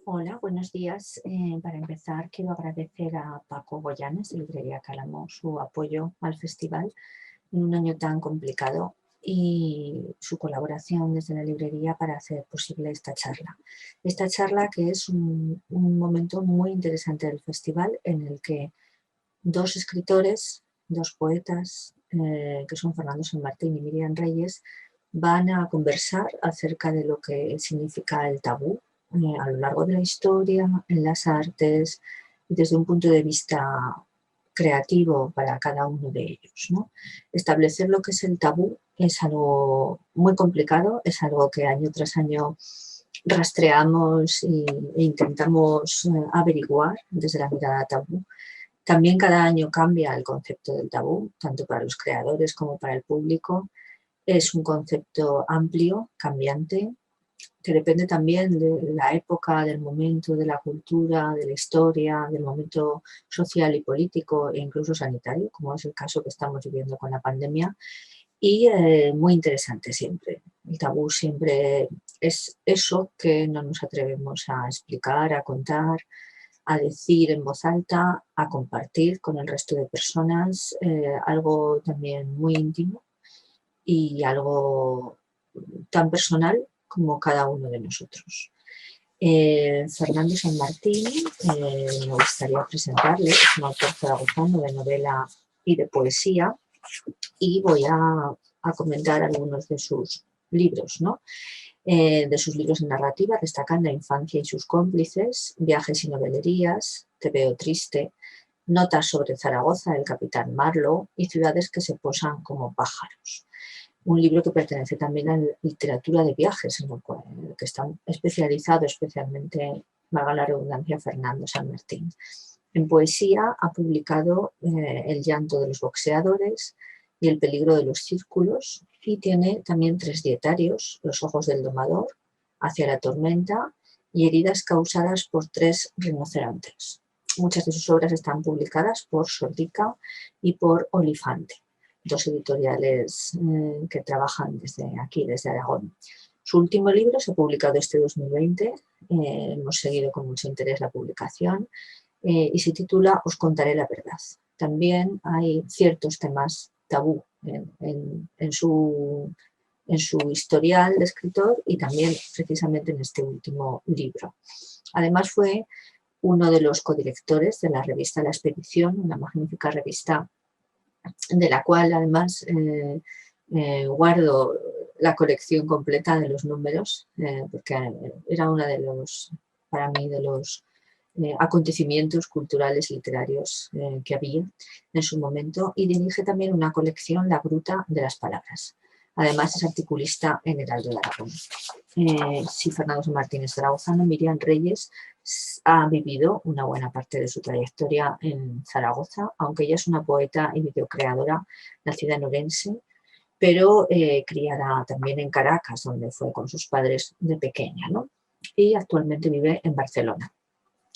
Hola, buenos días. Para empezar, quiero agradecer a Paco Goyanes de Librería Cálamo su apoyo al festival en un año tan complicado y su colaboración desde la librería para hacer posible esta charla. Esta charla que es un momento muy interesante del festival en el que dos escritores, dos poetas, que son Fernando San Martín y Miriam Reyes, van a conversar acerca de lo que significa el tabú a lo largo de la historia, en las artes, y desde un punto de vista creativo para cada uno de ellos, ¿no? Establecer lo que es el tabú es algo muy complicado, es algo que año tras año rastreamos e intentamos averiguar desde la mirada tabú. También cada año cambia el concepto del tabú, tanto para los creadores como para el público. Es un concepto amplio, cambiante, que depende también de la época, del momento, de la cultura, de la historia, del momento social y político e incluso sanitario, como es el caso que estamos viviendo con la pandemia. Y muy interesante siempre. El tabú siempre es eso que no nos atrevemos a explicar, a contar, a decir en voz alta, a compartir con el resto de personas, algo también muy íntimo y algo tan personal como cada uno de nosotros. Fernando San Martín, me gustaría presentarle, es un autor zaragozano de novela y de poesía, y voy a comentar algunos de sus libros, ¿no? De sus libros en narrativa destacan La infancia y sus cómplices, Viajes y novelerías, Te veo triste, Notas sobre Zaragoza, El capitán Marlowe y Ciudades que se posan como pájaros. Un libro que pertenece también a la literatura de viajes, en el que está especializado especialmente, valga la redundancia, Fernando San Martín. En poesía ha publicado El llanto de los boxeadores y El peligro de los círculos, y tiene también 3 dietarios: Los ojos del domador, Hacia la tormenta y Heridas causadas por 3 rinocerontes. Muchas de sus obras están publicadas por Sordica y por Olifante, dos editoriales que trabajan desde aquí, desde Aragón. Su último libro se ha publicado este 2020, hemos seguido con mucho interés la publicación, y se titula Os contaré la verdad. También hay ciertos temas tabú en su historial de escritor y también precisamente en este último libro. Además fue uno de los codirectores de la revista La Expedición, una magnífica revista de la cual además guardo la colección completa de los números, porque era uno de los, para mí, de los acontecimientos culturales literarios que había en su momento, y dirige también una colección, La Gruta de las Palabras. Además es articulista en Heraldo de Aragón. Sí, Fernando Martínez Zaragozano, Miriam Reyes ha vivido una buena parte de su trayectoria en Zaragoza, aunque ella es una poeta y videocreadora nacida en Orense, pero criada también en Caracas, donde fue con sus padres de pequeña, ¿no? Y actualmente vive en Barcelona.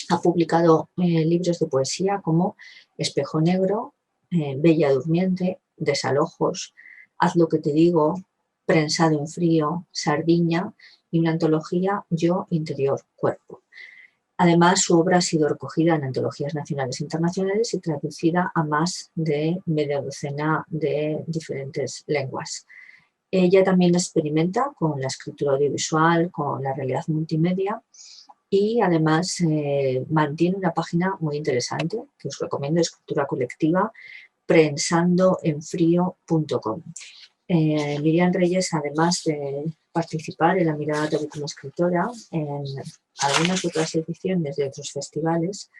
Ha publicado libros de poesía como Espejo Negro, Bella Durmiente, Desalojos, Haz lo que te digo, Prensado en frío, Sardiña y una antología, Yo, Interior, Cuerpo. Además, su obra ha sido recogida en antologías nacionales e internacionales y traducida a más de media docena de diferentes lenguas. Ella también experimenta con la escritura audiovisual, con la realidad multimedia, y además mantiene una página muy interesante que os recomiendo, Escritura Colectiva, prensandoenfrío.com. Miriam Reyes, además de participar en La Mirada Tabú como escritora, en algunas otras ediciones de otros festivales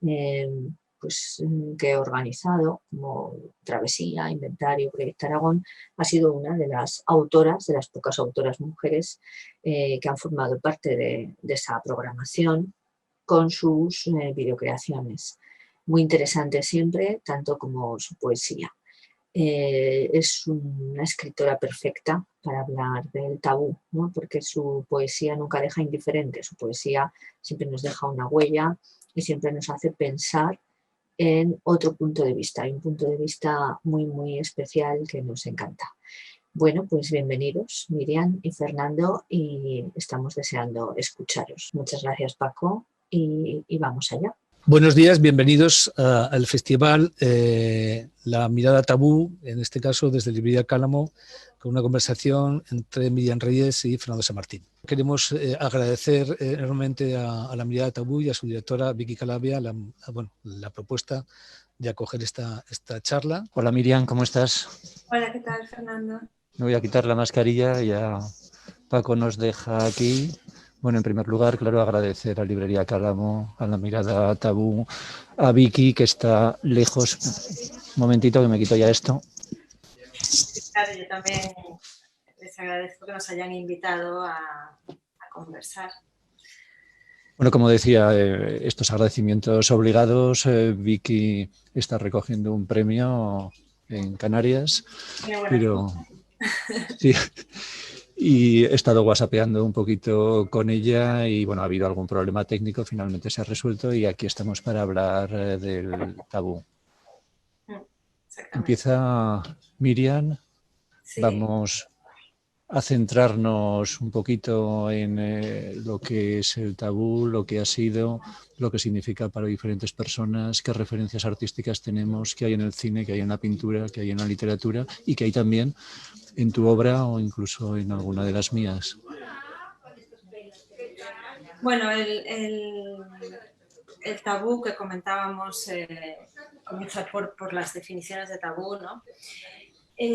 que he organizado, como Travesía, Inventario, Proyecto Aragón, ha sido una de las autoras, de las pocas autoras mujeres que han formado parte de esa programación con sus videocreaciones. Muy interesante siempre, tanto como su poesía. Es una escritora perfecta para hablar del tabú, ¿no? Porque su poesía nunca deja indiferente, su poesía siempre nos deja una huella y siempre nos hace pensar en otro punto de vista. Hay un punto de vista muy, muy especial que nos encanta. Bueno, pues bienvenidos, Miriam y Fernando, y estamos deseando escucharos. Muchas gracias, Paco, y vamos allá. Buenos días, bienvenidos al festival La Mirada Tabú, en este caso desde Librería Cálamo, con una conversación entre Miriam Reyes y Fernando San Martín. Queremos agradecer enormemente a La Mirada Tabú y a su directora Vicky Calabria la propuesta de acoger esta charla. Hola Miriam, ¿cómo estás? Hola, ¿qué tal, Fernando? Me voy a quitar la mascarilla, ya Paco nos deja aquí. Bueno, en primer lugar, claro, agradecer a Librería Cálamo, a La Mirada Tabú, a Vicky, que está lejos. Un momentito que me quito ya esto. Claro, yo también les agradezco que nos hayan invitado a conversar. Bueno, como decía, estos agradecimientos obligados. Vicky está recogiendo un premio en Canarias, pero sí. Y he estado whatsappeando un poquito con ella y bueno, ha habido algún problema técnico, finalmente se ha resuelto y aquí estamos para hablar del tabú. Empieza Miriam, sí. Vamos a centrarnos un poquito en lo que es el tabú, lo que ha sido, lo que significa para diferentes personas, qué referencias artísticas tenemos, qué hay en el cine, qué hay en la pintura, qué hay en la literatura y qué hay también en tu obra o incluso en alguna de las mías. Bueno, el tabú que comentábamos comienza por las definiciones de tabú, ¿no?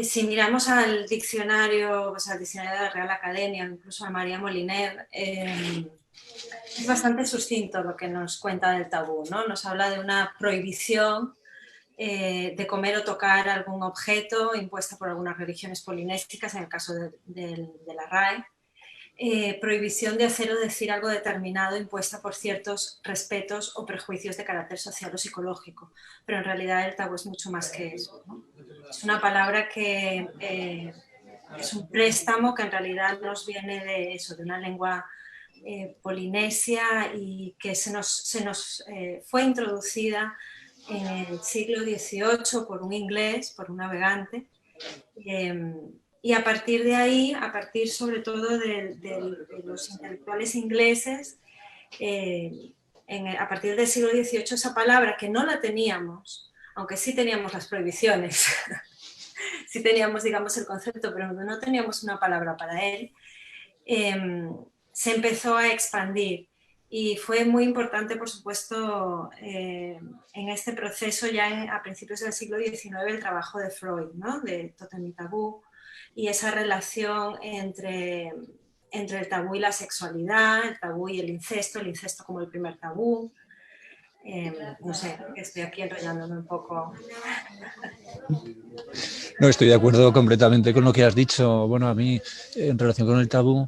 Si miramos al diccionario, pues al diccionario de la Real Academia, incluso a María Moliner, es bastante sucinto lo que nos cuenta del tabú, ¿no? Nos habla de una prohibición de comer o tocar algún objeto impuesta por algunas religiones polinésicas, en el caso de la RAE, prohibición de hacer o decir algo determinado impuesta por ciertos respetos o prejuicios de carácter social o psicológico, pero en realidad el tabú es mucho más que eso, ¿no? Es una palabra que es un préstamo que en realidad nos viene de eso, de una lengua polinesia y que se nos fue introducida en el siglo XVIII por un inglés, por un navegante, y a partir de ahí, a partir sobre todo de los intelectuales ingleses, a partir del siglo XVIII esa palabra que no la teníamos, aunque sí teníamos las prohibiciones, sí teníamos, digamos, el concepto, pero no teníamos una palabra para él, se empezó a expandir. Y fue muy importante, por supuesto, en este proceso ya a principios del siglo XIX el trabajo de Freud, ¿no? De Tótem y Tabú, y esa relación entre el tabú y la sexualidad, el tabú y el incesto como el primer tabú. No sé, estoy aquí enrollándome un poco. No, estoy de acuerdo completamente con lo que has dicho. Bueno, a mí, en relación con el tabú,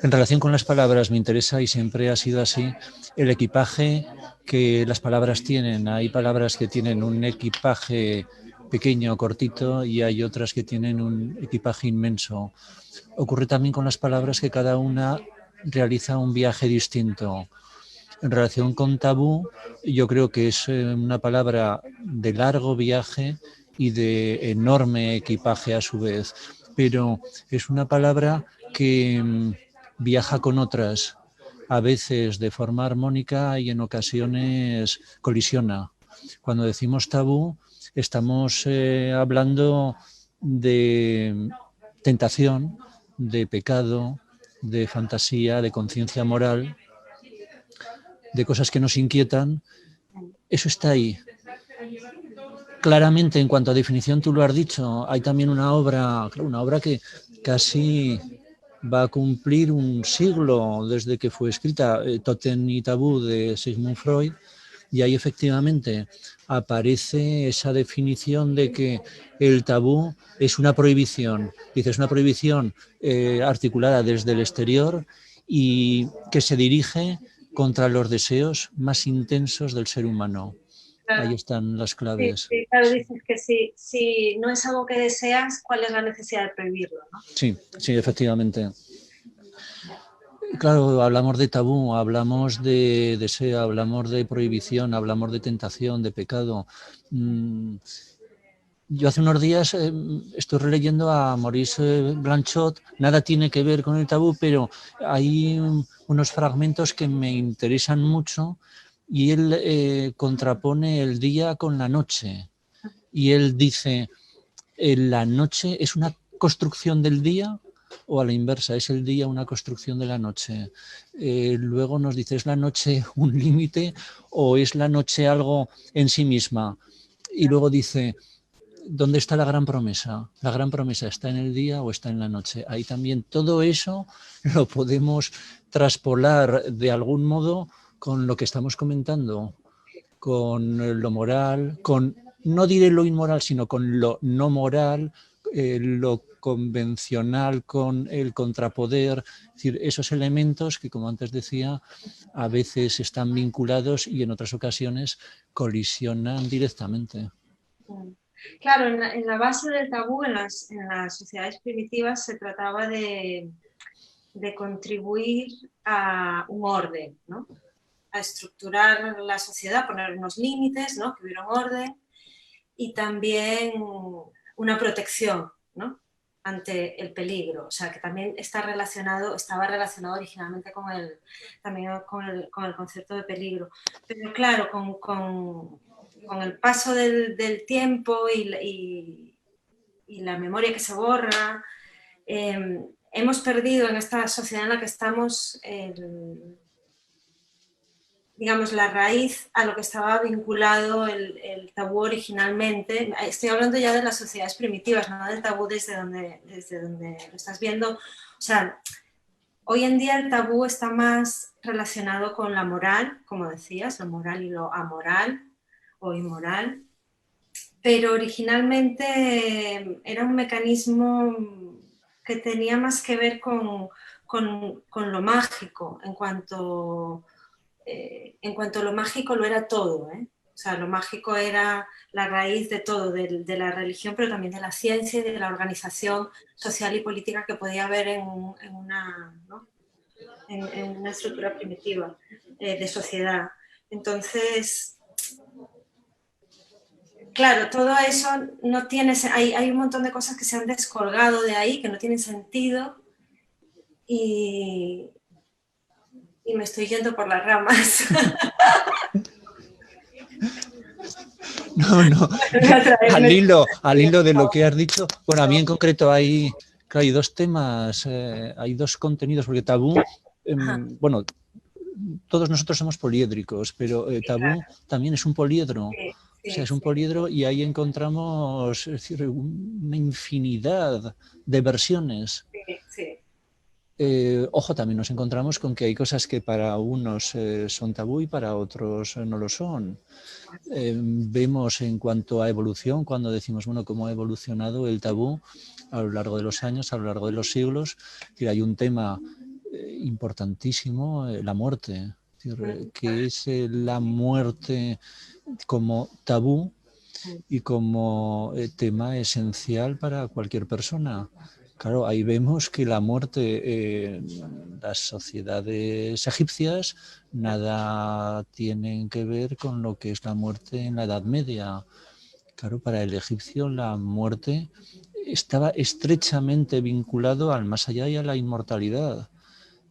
en relación con las palabras, me interesa y siempre ha sido así el equipaje que las palabras tienen. Hay palabras que tienen un equipaje pequeño, cortito, y hay otras que tienen un equipaje inmenso. Ocurre también con las palabras que cada una realiza un viaje distinto. En relación con tabú, yo creo que es una palabra de largo viaje y de enorme equipaje a su vez, pero es una palabra que viaja con otras, a veces de forma armónica y en ocasiones colisiona. Cuando decimos tabú, estamos hablando de tentación, de pecado, de fantasía, de conciencia moral, de cosas que nos inquietan. Eso está ahí. Claramente, en cuanto a definición, tú lo has dicho, hay también una obra que casi va a cumplir un siglo desde que fue escrita, Tótem y Tabú, de Sigmund Freud, y ahí efectivamente aparece esa definición de que el tabú es una prohibición, es una prohibición articulada desde el exterior y que se dirige contra los deseos más intensos del ser humano. Claro. Ahí están las claves. Sí, claro, dices que si no es algo que deseas, ¿cuál es la necesidad de prohibirlo, ¿no? Sí, efectivamente. Claro, hablamos de tabú, hablamos de deseo, hablamos de prohibición, hablamos de tentación, de pecado. Yo hace unos días estoy releyendo a Maurice Blanchot, nada tiene que ver con el tabú, pero hay unos fragmentos que me interesan mucho y él contrapone el día con la noche. Y él dice, ¿la noche es una construcción del día o a la inversa? ¿Es el día una construcción de la noche? Luego nos dice, ¿es la noche un límite o es la noche algo en sí misma? Y luego dice, ¿dónde está la gran promesa? ¿La gran promesa está en el día o está en la noche? Ahí también todo eso lo podemos traspolar de algún modo con lo que estamos comentando, con lo moral, con, no diré lo inmoral, sino con lo no moral, lo convencional con el contrapoder, es decir, esos elementos que, como antes decía, a veces están vinculados y en otras ocasiones colisionan directamente. Claro, en la base del tabú en las sociedades primitivas se trataba de contribuir a un orden, ¿no? A estructurar la sociedad, poner unos límites, ¿no? Que hubiera un orden y también una protección, ¿no? Ante el peligro, o sea, que también estaba relacionado originalmente con el concepto de peligro. Pero claro, con el paso del tiempo y la memoria que se borra, hemos perdido en esta sociedad en la que estamos digamos, la raíz a lo que estaba vinculado el tabú originalmente. Estoy hablando ya de las sociedades primitivas, no del tabú desde donde lo estás viendo. O sea, hoy en día el tabú está más relacionado con la moral, como decías, lo moral y lo amoral o inmoral, pero originalmente era un mecanismo que tenía más que ver con lo mágico, en cuanto lo mágico lo era todo, ¿eh? O sea, lo mágico era la raíz de todo, de la religión, pero también de la ciencia y de la organización social y política que podía haber en una, ¿no? en una estructura primitiva de sociedad. Entonces, claro, todo eso no tiene, hay un montón de cosas que se han descolgado de ahí, que no tienen sentido y me estoy yendo por las ramas. No. Al hilo de lo que has dicho, bueno, a mí en concreto hay dos temas, hay dos contenidos, porque tabú, bueno, todos nosotros somos poliédricos, pero tabú también es un poliedro. O sea, es un poliedro y ahí encontramos, es decir, una infinidad de versiones. Ojo, también nos encontramos con que hay cosas que para unos son tabú y para otros no lo son. Vemos en cuanto a evolución, cuando decimos, bueno, cómo ha evolucionado el tabú a lo largo de los años, a lo largo de los siglos, que hay un tema importantísimo, la muerte, es decir, que es la muerte como tabú y como tema esencial para cualquier persona. Claro, ahí vemos que la muerte en las sociedades egipcias nada tienen que ver con lo que es la muerte en la Edad Media. Claro, para el egipcio la muerte estaba estrechamente vinculado al más allá y a la inmortalidad.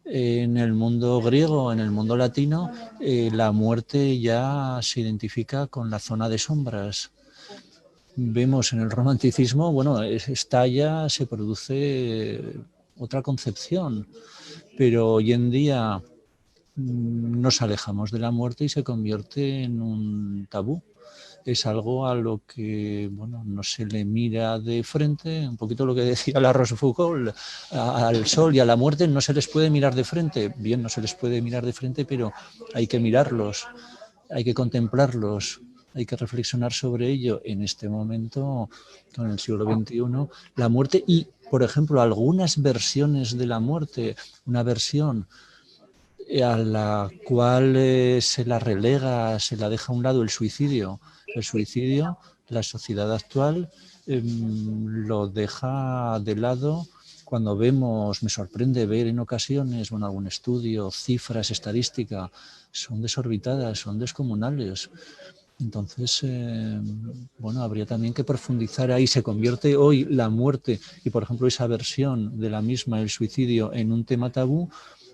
En el mundo griego, en el mundo latino, la muerte ya se identifica con la zona de sombras. Vemos en el romanticismo, bueno, estalla, se produce otra concepción, pero hoy en día nos alejamos de la muerte y se convierte en un tabú. Es algo a lo que, bueno, no se le mira de frente, un poquito lo que decía la Rochefoucauld, al sol y a la muerte no se les puede mirar de frente. Bien, no se les puede mirar de frente, pero hay que mirarlos, hay que contemplarlos, hay que reflexionar sobre ello en este momento, en el siglo XXI, la muerte y, por ejemplo, algunas versiones de la muerte, una versión a la cual se la relega, se la deja a un lado el suicidio. El suicidio, la sociedad actual lo deja de lado. Cuando vemos, me sorprende ver en ocasiones, bueno, algún estudio, cifras, estadística, son desorbitadas, son descomunales. Entonces, bueno, habría también que profundizar ahí. ¿Se convierte hoy la muerte y, por ejemplo, esa versión de la misma, el suicidio, en un tema tabú?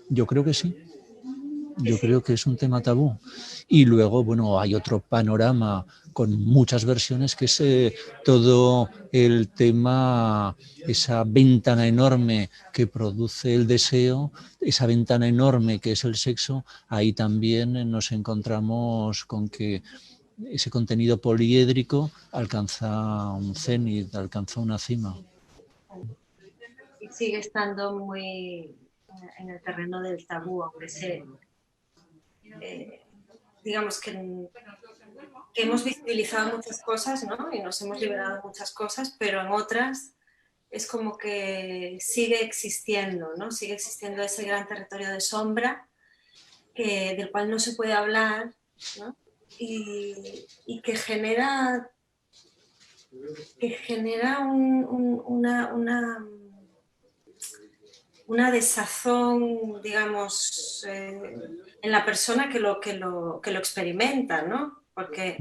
Yo creo que sí. Yo creo que es un tema tabú. Y luego, bueno, hay otro panorama con muchas versiones, que es todo el tema, esa ventana enorme que produce el deseo, esa ventana enorme que es el sexo. Ahí también nos encontramos con que ese contenido poliédrico alcanza un cenit, alcanza una cima. Y sigue estando muy en el terreno del tabú, aunque digamos que hemos visibilizado muchas cosas, ¿no? Y nos hemos liberado de muchas cosas, pero en otras es como que sigue existiendo, ¿no? Sigue existiendo ese gran territorio de sombra del cual no se puede hablar, ¿no? Y que genera una desazón, digamos, en la persona que lo experimenta, ¿no? Porque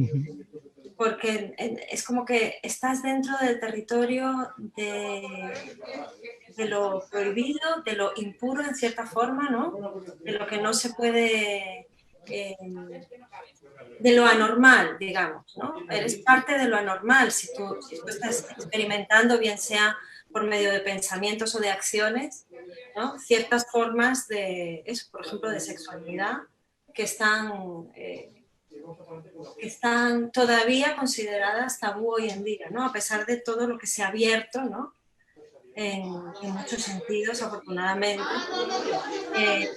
es como que estás dentro del territorio de lo prohibido, de lo impuro en cierta forma, ¿no? De lo que no se puede, de lo anormal, digamos, ¿no? Eres parte de lo anormal si tú estás experimentando, bien sea por medio de pensamientos o de acciones, ¿no? Ciertas formas de, eso, por ejemplo, de sexualidad que están todavía consideradas tabú hoy en día, ¿no? A pesar de todo lo que se ha abierto, ¿no? En muchos sentidos, afortunadamente,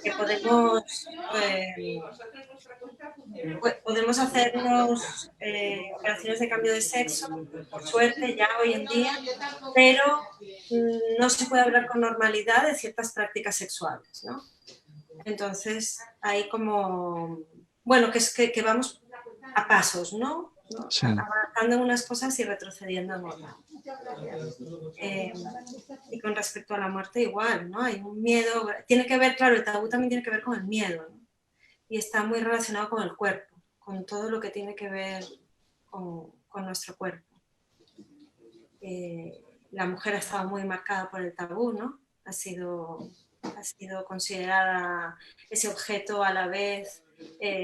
que podemos hacernos operaciones de cambio de sexo, por suerte, ya hoy en día, pero no se puede hablar con normalidad de ciertas prácticas sexuales, ¿no? Entonces, hay como, bueno, que vamos a pasos, ¿no? Sí. Avanzando en unas cosas y retrocediendo en otras. Y con respecto a la muerte igual, ¿no? Hay un miedo, tiene que ver, claro, el tabú también tiene que ver con el miedo, ¿no? Y está muy relacionado con el cuerpo, con todo lo que tiene que ver con nuestro cuerpo. La mujer ha estado muy marcada por el tabú, ¿no? Ha sido considerada ese objeto a la vez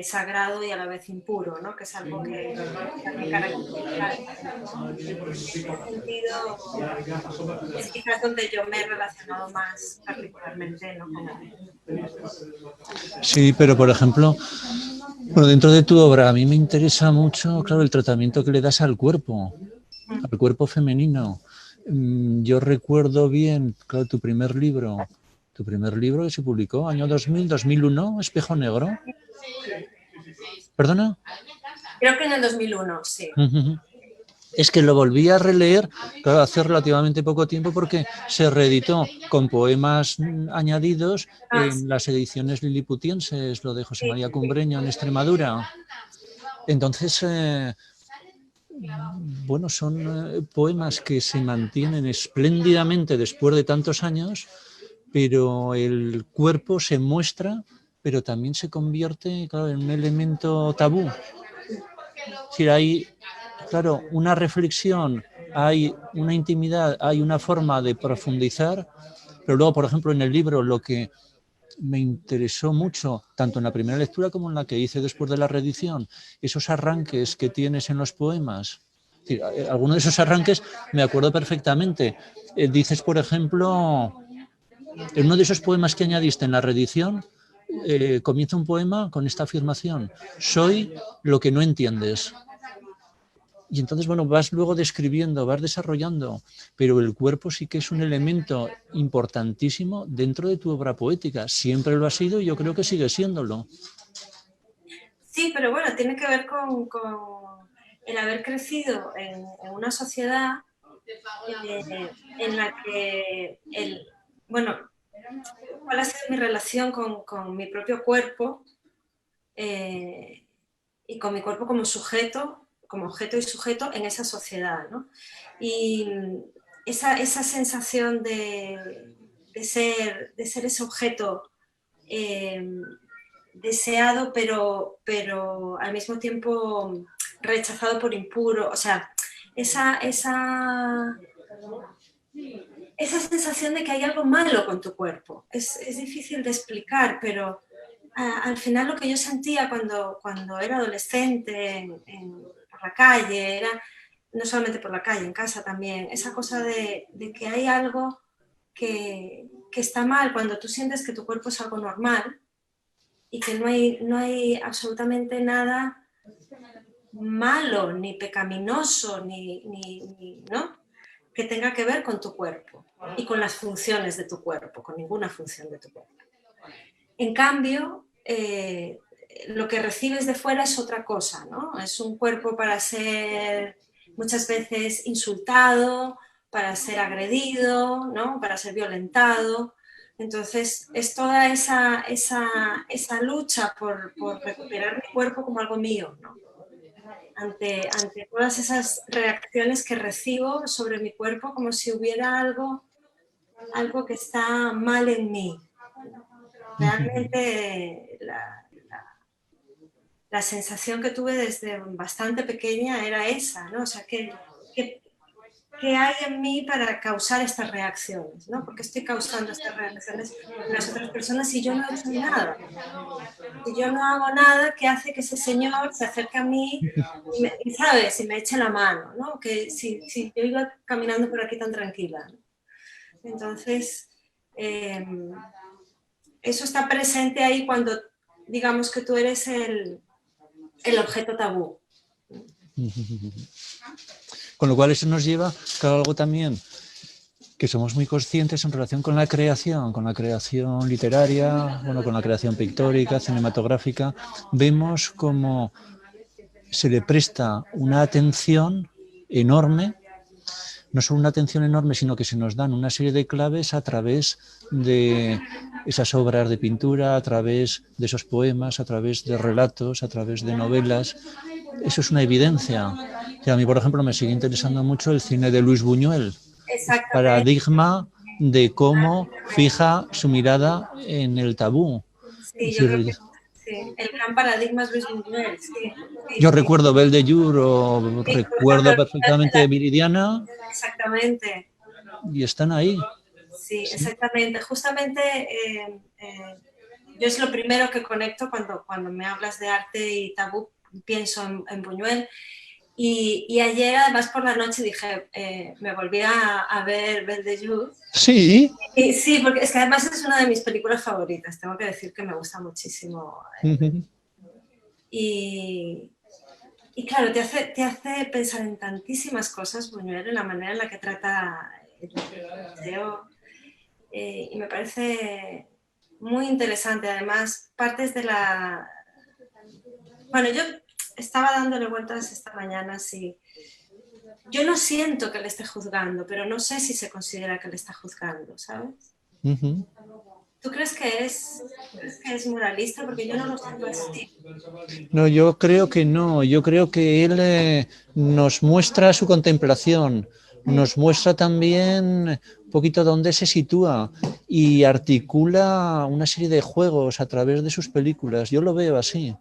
sagrado y a la vez impuro, ¿no? Que es algo que también caracteriza. En ese sentido, es quizás donde yo me he relacionado más particularmente, ¿no? Sí, pero por ejemplo, bueno, dentro de tu obra a mí me interesa mucho, claro, el tratamiento que le das al cuerpo femenino. Yo recuerdo bien, claro, tu primer libro que se publicó, año 2000, 2001, Espejo Negro. ¿Perdona? Creo que en el 2001, sí. Es que lo volví a releer, claro, hace relativamente poco tiempo, porque se reeditó con poemas añadidos en las ediciones liliputienses, lo de José María Cumbreño en Extremadura. Entonces, bueno, son poemas que se mantienen espléndidamente después de tantos años, pero el cuerpo se muestra, pero también se convierte, claro, en un elemento tabú. Es decir, hay, claro, una reflexión, hay una intimidad, hay una forma de profundizar, pero luego, por ejemplo, en el libro lo que me interesó mucho, tanto en la primera lectura como en la que hice después de la reedición, esos arranques que tienes en los poemas. Es decir, algunos de esos arranques me acuerdo perfectamente. Dices, por ejemplo, en uno de esos poemas que añadiste en la reedición, comienza un poema con esta afirmación: soy lo que no entiendes. Y entonces, bueno, vas luego describiendo, vas desarrollando, pero el cuerpo sí que es un elemento importantísimo dentro de tu obra poética. Siempre lo ha sido y yo creo que sigue siéndolo. Sí, pero bueno, tiene que ver con el haber crecido en una sociedad en la que bueno, cuál ha sido mi relación con mi propio cuerpo y con mi cuerpo como sujeto, como objeto y sujeto en esa sociedad, ¿no? Y esa sensación de ser ese objeto deseado, pero al mismo tiempo rechazado por impuro. O sea, esa sensación de que hay algo malo con tu cuerpo. Es difícil de explicar, pero al final lo que yo sentía cuando era adolescente por la calle, era no solamente por la calle, en casa también, esa cosa de que hay algo que está mal cuando tú sientes que tu cuerpo es algo normal y que no hay absolutamente nada malo, ni pecaminoso, ¿no? Que tenga que ver con tu cuerpo y con las funciones de tu cuerpo, con ninguna función de tu cuerpo. En cambio, lo que recibes de fuera es otra cosa, ¿no? Es un cuerpo para ser muchas veces insultado, para ser agredido, ¿no? Para ser violentado. Entonces, es toda esa lucha por recuperar mi cuerpo como algo mío, ¿no? Ante todas esas reacciones que recibo sobre mi cuerpo, como si hubiera algo que está mal en mí. Realmente la sensación que tuve desde bastante pequeña era esa, ¿no? O sea, ¿qué hay en mí para causar estas reacciones, ¿no? Porque estoy causando estas reacciones en las otras personas y yo no he hecho nada. Y yo no hago nada que hace que ese señor se acerque a mí y ¿sabes? Y me eche la mano, ¿no? Que si yo iba caminando por aquí tan tranquila, ¿no? Entonces, eso está presente ahí cuando digamos que tú eres el objeto tabú. Con lo cual eso nos lleva, claro, algo también que somos muy conscientes en relación con la creación literaria, bueno, con la creación pictórica, cinematográfica. Vemos cómo se le presta una atención enorme, no solo una atención enorme, sino que se nos dan una serie de claves a través de esas obras de pintura, a través de esos poemas, a través de relatos, a través de novelas. Eso es una evidencia. Y a mí, por ejemplo, me sigue interesando mucho el cine de Luis Buñuel. Paradigma de cómo fija su mirada en el tabú. Sí, yo creo que sí. El gran paradigma es Luis Buñuel. Sí, yo recuerdo Belle de Jour o recuerdo perfectamente Viridiana. Exactamente. Y están ahí. Sí, exactamente. Justamente yo es lo primero que conecto cuando me hablas de arte y tabú, pienso en Buñuel. Y ayer, además, por la noche dije, me volví a ver Belle de Jour. Sí. Y, sí, porque es que además es una de mis películas favoritas. Tengo que decir que me gusta muchísimo. Y claro, te hace pensar en tantísimas cosas, Buñuel, en la manera en la que trata el museo. Y me parece muy interesante. Además, partes de la... Bueno, yo estaba dándole vueltas esta mañana, sí. Yo no siento que le esté juzgando, pero no sé si se considera que le está juzgando, ¿sabes? ¿Tú crees que es moralista? Porque yo no lo siento así. No, yo creo que no. Yo creo que él nos muestra su contemplación, nos muestra también un poquito dónde se sitúa y articula una serie de juegos a través de sus películas. Yo lo veo así.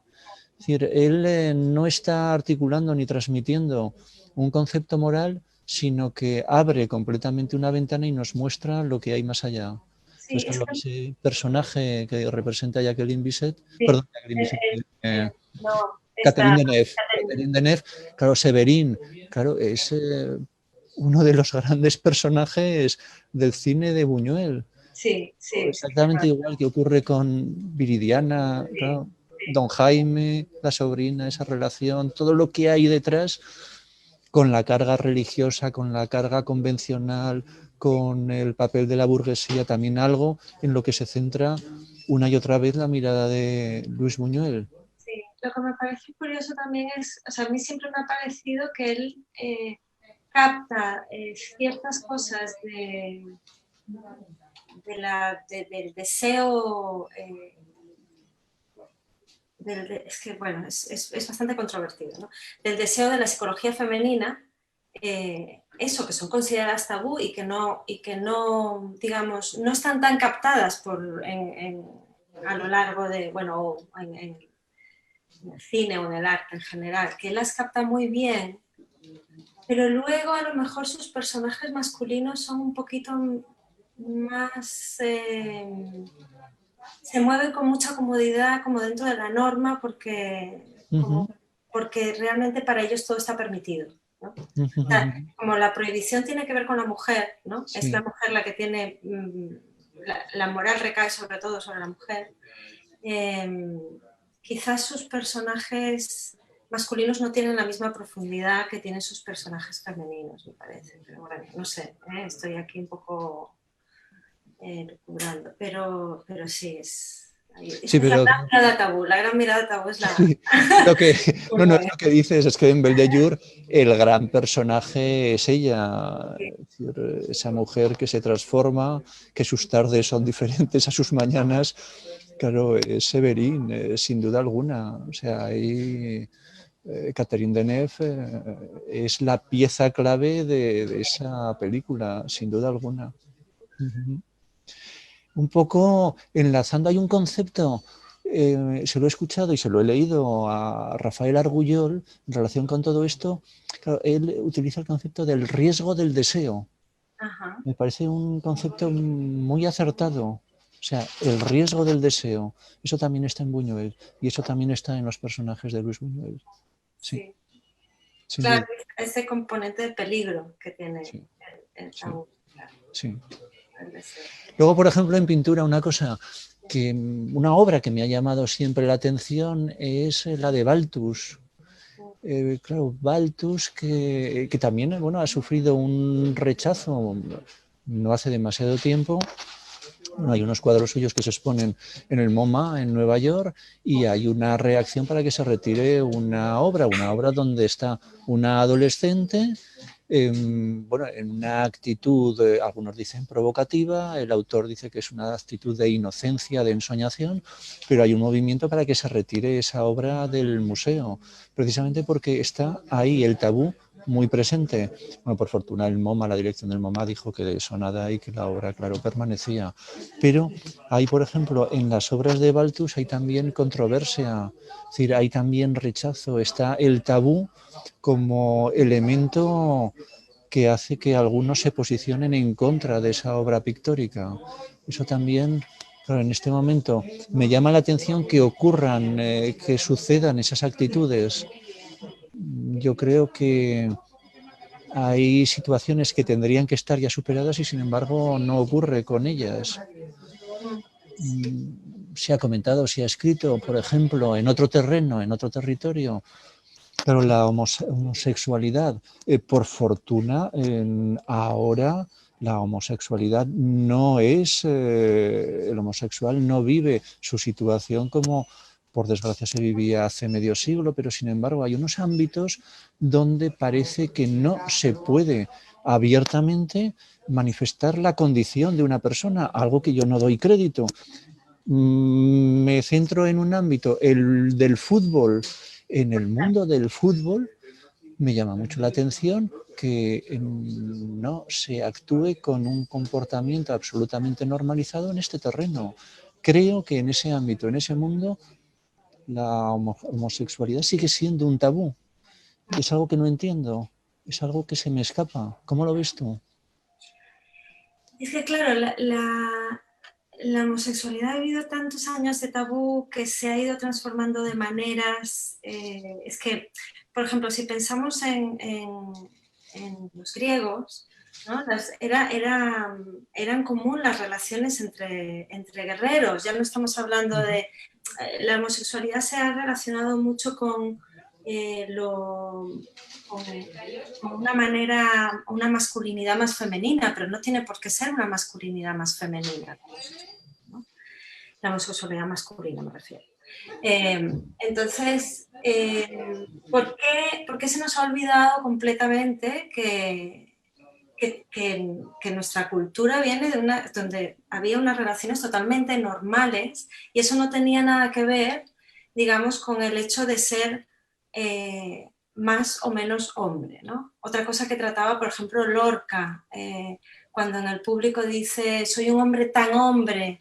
Es decir, él no está articulando ni transmitiendo un concepto moral, sino que abre completamente una ventana y nos muestra lo que hay más allá. Sí, entonces, claro, ese personaje que representa a Jacqueline Bisset, sí, perdón, Catherine Deneuve, claro, Severin, claro, es uno de los grandes personajes del cine de Buñuel. Sí, sí. Exactamente igual que ocurre con Viridiana, sí, claro, Don Jaime, la sobrina, esa relación, todo lo que hay detrás con la carga religiosa, con la carga convencional, con el papel de la burguesía, también algo en lo que se centra una y otra vez la mirada de Luis Buñuel. Sí, lo que me parece curioso también es, o sea, a mí siempre me ha parecido que él capta ciertas cosas del deseo, es que bueno, es bastante controvertido, ¿no? Del deseo de la psicología femenina, eso, que son consideradas tabú y que no, digamos, no están tan captadas a lo largo de, bueno, en el cine o en el arte en general, que él las capta muy bien, pero luego a lo mejor sus personajes masculinos son un poquito más... se mueven con mucha comodidad como dentro de la norma porque realmente para ellos todo está permitido, ¿no? O sea, como la prohibición tiene que ver con la mujer, ¿no? Sí. Es la mujer la que tiene... la moral recae sobre todo sobre la mujer. Quizás sus personajes masculinos no tienen la misma profundidad que tienen sus personajes femeninos, me parece. Pero bueno, no sé, estoy aquí un poco lucubrando, pero sí, Sí, pero... la gran mirada tabú, la gran mirada tabú es la... Lo que, no, es lo que dices, es que en Belle de Jour el gran personaje es ella, es decir, esa mujer que se transforma, que sus tardes son diferentes a sus mañanas. Claro, es Séverine, sin duda alguna. O sea, ahí Catherine Deneuve es la pieza clave de esa película, sin duda alguna. Un poco enlazando, hay un concepto, se lo he escuchado y se lo he leído a Rafael Argullol en relación con todo esto. Claro, él utiliza el concepto del riesgo del deseo. Ajá. Me parece un concepto muy acertado. O sea, el riesgo del deseo, eso también está en Buñuel y eso también está en los personajes de Luis Buñuel. Sí. Sí. Claro, ese componente de peligro que tiene el tabú. Sí. Luego, por ejemplo, en pintura, una obra que me ha llamado siempre la atención es la de Balthus. Claro, Balthus, que también ha sufrido un rechazo no hace demasiado tiempo. Bueno, hay unos cuadros suyos que se exponen en el MoMA en Nueva York y hay una reacción para que se retire una obra donde está una adolescente en una actitud, algunos dicen provocativa, el autor dice que es una actitud de inocencia, de ensoñación, pero hay un movimiento para que se retire esa obra del museo, precisamente porque está ahí el tabú muy presente. Bueno, por fortuna el MoMA, la dirección del MoMA dijo que de eso nada y que la obra, claro, permanecía. Pero hay, por ejemplo, en las obras de Balthus hay también controversia, es decir, hay también rechazo, está el tabú como elemento que hace que algunos se posicionen en contra de esa obra pictórica. Eso también, claro, en este momento me llama la atención que ocurran, que sucedan esas actitudes. Yo creo que hay situaciones que tendrían que estar ya superadas y sin embargo no ocurre con ellas. Se ha comentado, se ha escrito, por ejemplo, en otro terreno, en otro territorio, pero la homosexualidad, por fortuna, ahora la homosexualidad no es, el homosexual no vive su situación como por desgracia se vivía hace medio siglo, pero sin embargo hay unos ámbitos donde parece que no se puede abiertamente manifestar la condición de una persona, algo que yo no doy crédito. Me centro en un ámbito, el del fútbol. En el mundo del fútbol me llama mucho la atención que no se actúe con un comportamiento absolutamente normalizado en este terreno. Creo que en ese ámbito, en ese mundo, la homosexualidad sigue siendo un tabú. Es algo que no entiendo, es algo que se me escapa. ¿Cómo lo ves tú? Es que claro, la homosexualidad ha vivido tantos años de tabú que se ha ido transformando de maneras... es que, por ejemplo, si pensamos en los griegos, ¿no? Eran común las relaciones entre guerreros. Ya no estamos hablando de... La homosexualidad se ha relacionado mucho con una masculinidad más femenina, pero no tiene por qué ser una masculinidad más femenina, ¿no? La homosexualidad masculina me refiero. Entonces, ¿por qué se nos ha olvidado completamente que nuestra cultura viene de donde había unas relaciones totalmente normales y eso no tenía nada que ver, digamos, con el hecho de ser más o menos hombre, ¿no? Otra cosa que trataba, por ejemplo, Lorca, cuando en el público dice soy un hombre tan hombre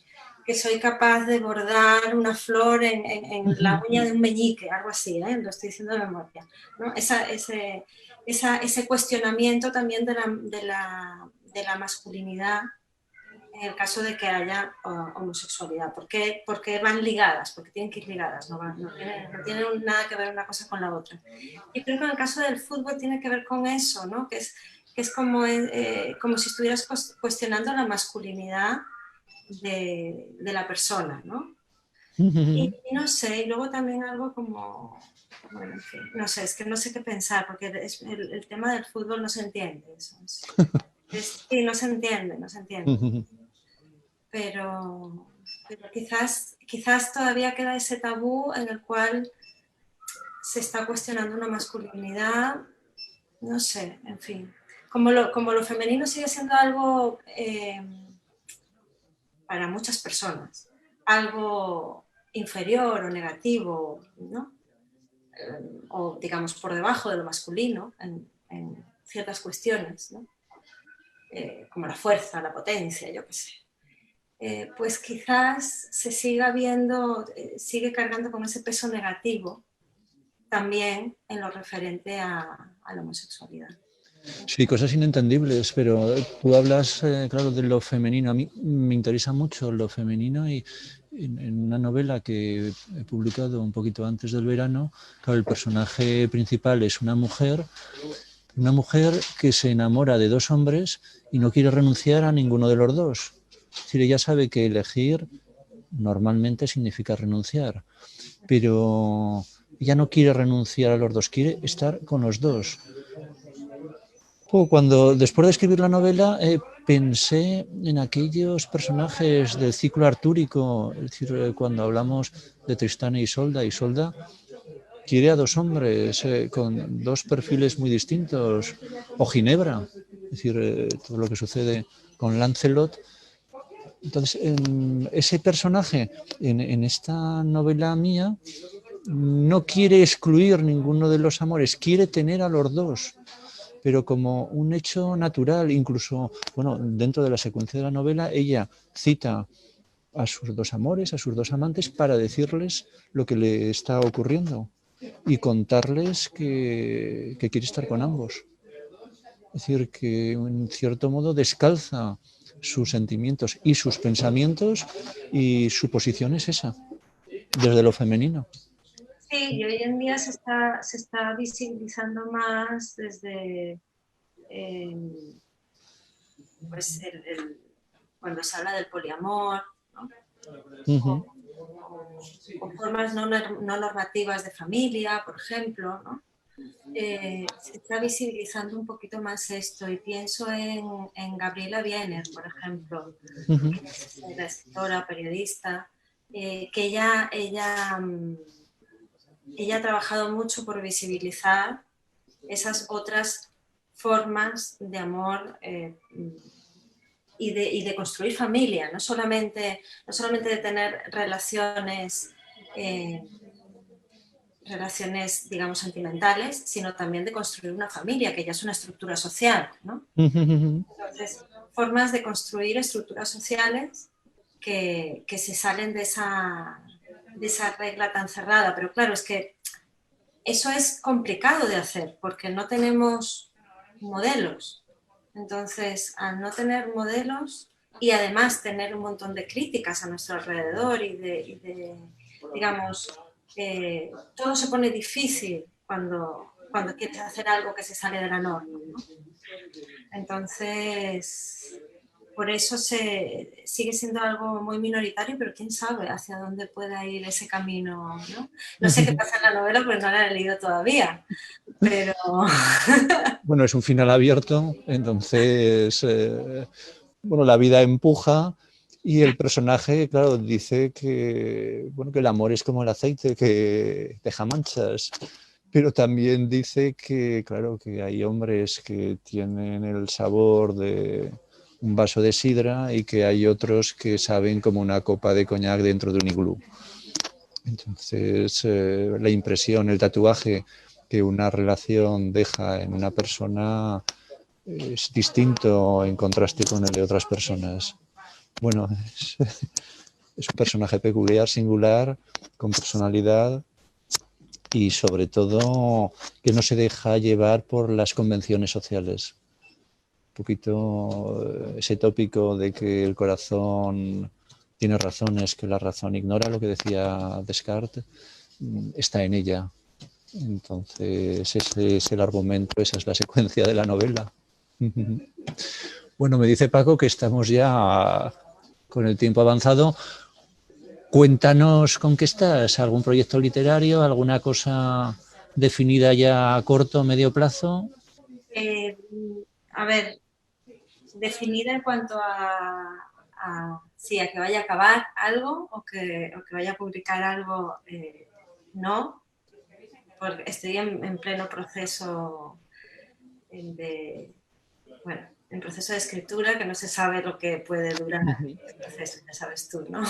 que soy capaz de bordar una flor en la uña de un meñique, algo así, lo estoy diciendo de memoria, ¿no? Ese cuestionamiento también de la masculinidad en el caso de que haya homosexualidad. ¿Por qué van ligadas? Porque tienen que ir ligadas, no tienen nada que ver una cosa con la otra. Y creo que en el caso del fútbol tiene que ver con eso, ¿no? Que es como si estuvieras cuestionando la masculinidad de la persona, ¿no? Y no sé, y luego también algo como, bueno, en fin, no sé, es que no sé qué pensar, porque el tema del fútbol no se entiende, eso sí, no se entiende. Pero quizás todavía queda ese tabú en el cual se está cuestionando una masculinidad, no sé, en fin. Como lo femenino sigue siendo algo para muchas personas, algo inferior o negativo, ¿no? O digamos por debajo de lo masculino en ciertas cuestiones, ¿no? Como la fuerza, la potencia, yo qué sé. Pues quizás se siga viendo, sigue cargando con ese peso negativo también en lo referente a la homosexualidad. Sí, cosas inentendibles, pero tú hablas, claro, de lo femenino. A mí me interesa mucho lo femenino y en una novela que he publicado un poquito antes del verano, claro, el personaje principal es una mujer que se enamora de dos hombres y no quiere renunciar a ninguno de los dos. Es decir, ella sabe que elegir normalmente significa renunciar, pero ella no quiere renunciar a los dos, quiere estar con los dos. Después de escribir la novela, pensé en aquellos personajes del ciclo artúrico, es decir, cuando hablamos de Tristán e Isolda. Isolda quiere a dos hombres con dos perfiles muy distintos, o Ginebra, es decir, todo lo que sucede con Lancelot. Entonces, ese personaje en esta novela mía no quiere excluir ninguno de los amores, quiere tener a los dos, pero como un hecho natural. Incluso, bueno, dentro de la secuencia de la novela, ella cita a sus dos amores, a sus dos amantes, para decirles lo que le está ocurriendo y contarles que quiere estar con ambos. Es decir, que en cierto modo descalza sus sentimientos y sus pensamientos, y su posición es esa, desde lo femenino. Sí, y hoy en día se está visibilizando más desde pues cuando se habla del poliamor, ¿no? O formas no normativas de familia, por ejemplo, ¿no? Se está visibilizando un poquito más esto, y pienso en Gabriela Biener, por ejemplo, que es la escritora, periodista, que ella ha trabajado mucho por visibilizar esas otras formas de amor y de construir familia, no solamente de tener relaciones, digamos, sentimentales, sino también de construir una familia, que ya es una estructura social, ¿no? Entonces, formas de construir estructuras sociales que se salen de esa regla tan cerrada. Pero claro, es que eso es complicado de hacer porque no tenemos modelos. Entonces, al no tener modelos y además tener un montón de críticas a nuestro alrededor y digamos, todo se pone difícil cuando quieres hacer algo que se sale de la norma, ¿no? Entonces, por eso sigue siendo algo muy minoritario, pero quién sabe hacia dónde pueda ir ese camino, ¿no? No sé qué pasa en la novela porque no la he leído todavía, pero... Bueno, es un final abierto, entonces, bueno, la vida empuja y el personaje, claro, dice que, bueno, que el amor es como el aceite, que deja manchas, pero también dice que, claro, que hay hombres que tienen el sabor de un vaso de sidra y que hay otros que saben como una copa de coñac dentro de un iglú. Entonces, la impresión, el tatuaje que una relación deja en una persona es distinto en contraste con el de otras personas. Bueno, Es un personaje peculiar, singular, con personalidad y sobre todo que no se deja llevar por las convenciones sociales. Un poquito ese tópico de que el corazón tiene razones, que la razón ignora, lo que decía Descartes, está en ella. Entonces ese es el argumento, esa es la secuencia de la novela. Bueno, me dice Paco que estamos ya con el tiempo avanzado. Cuéntanos con qué estás, ¿algún proyecto literario, alguna cosa definida ya a corto o medio plazo? A ver, definida en cuanto sí, a que vaya a acabar algo o que vaya a publicar algo, no, porque estoy en pleno proceso en proceso de escritura, que no se sabe lo que puede durar el proceso, ya sabes tú, ¿no?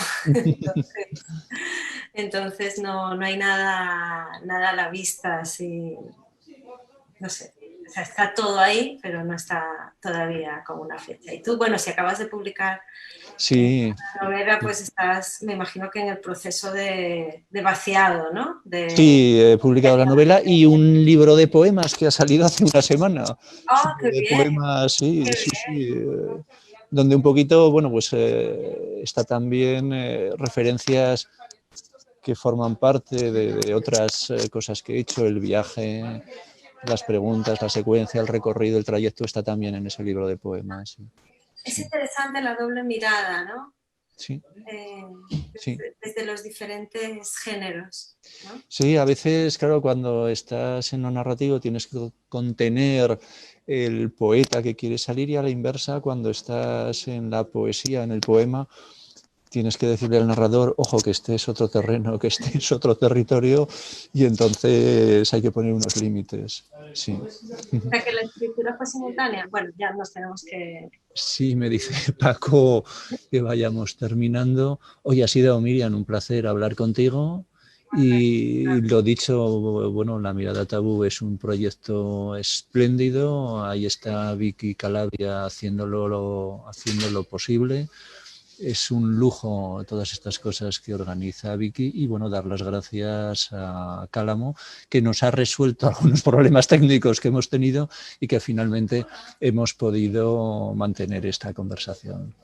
Entonces no hay nada a la vista, así, no sé. O sea, está todo ahí, pero no está todavía con una fecha. Y tú, bueno, si acabas de publicar Sí. la novela, pues estás, me imagino que en el proceso de vaciado, ¿no? Sí, he publicado la novela y un libro de poemas que ha salido hace una semana. ¡Oh, qué De bien! poemas, sí, Qué sí, bien. sí. Donde un poquito, bueno, pues está también referencias que forman parte de otras cosas que he hecho, el viaje, las preguntas, la secuencia, el recorrido, el trayecto está también en ese libro de poemas. Sí. Es Sí. interesante la doble mirada, ¿no? Sí. Sí. Desde los diferentes géneros, ¿no? Sí, a veces, claro, cuando estás en lo narrativo tienes que contener el poeta que quiere salir y a la inversa, cuando estás en la poesía, en el poema, tienes que decirle al narrador, ojo, que este es otro terreno, que este es otro territorio y entonces hay que poner unos límites. Sí. O sea, que la escritura fue simultánea. Bueno, ya nos tenemos que... Sí, me dice Paco que vayamos terminando. Hoy ha sido, Miriam, un placer hablar contigo. Y lo dicho, bueno, La Mirada Tabú es un proyecto espléndido. Ahí está Vicky Calabria haciéndolo posible. Es un lujo todas estas cosas que organiza Vicky y bueno, dar las gracias a Cálamo, que nos ha resuelto algunos problemas técnicos que hemos tenido y que finalmente hemos podido mantener esta conversación.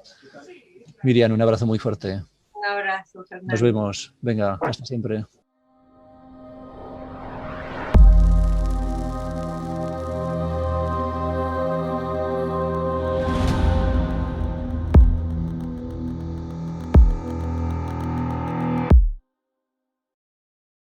Miriam, un abrazo muy fuerte. Un abrazo, Fernando. Nos vemos. Venga, hasta siempre.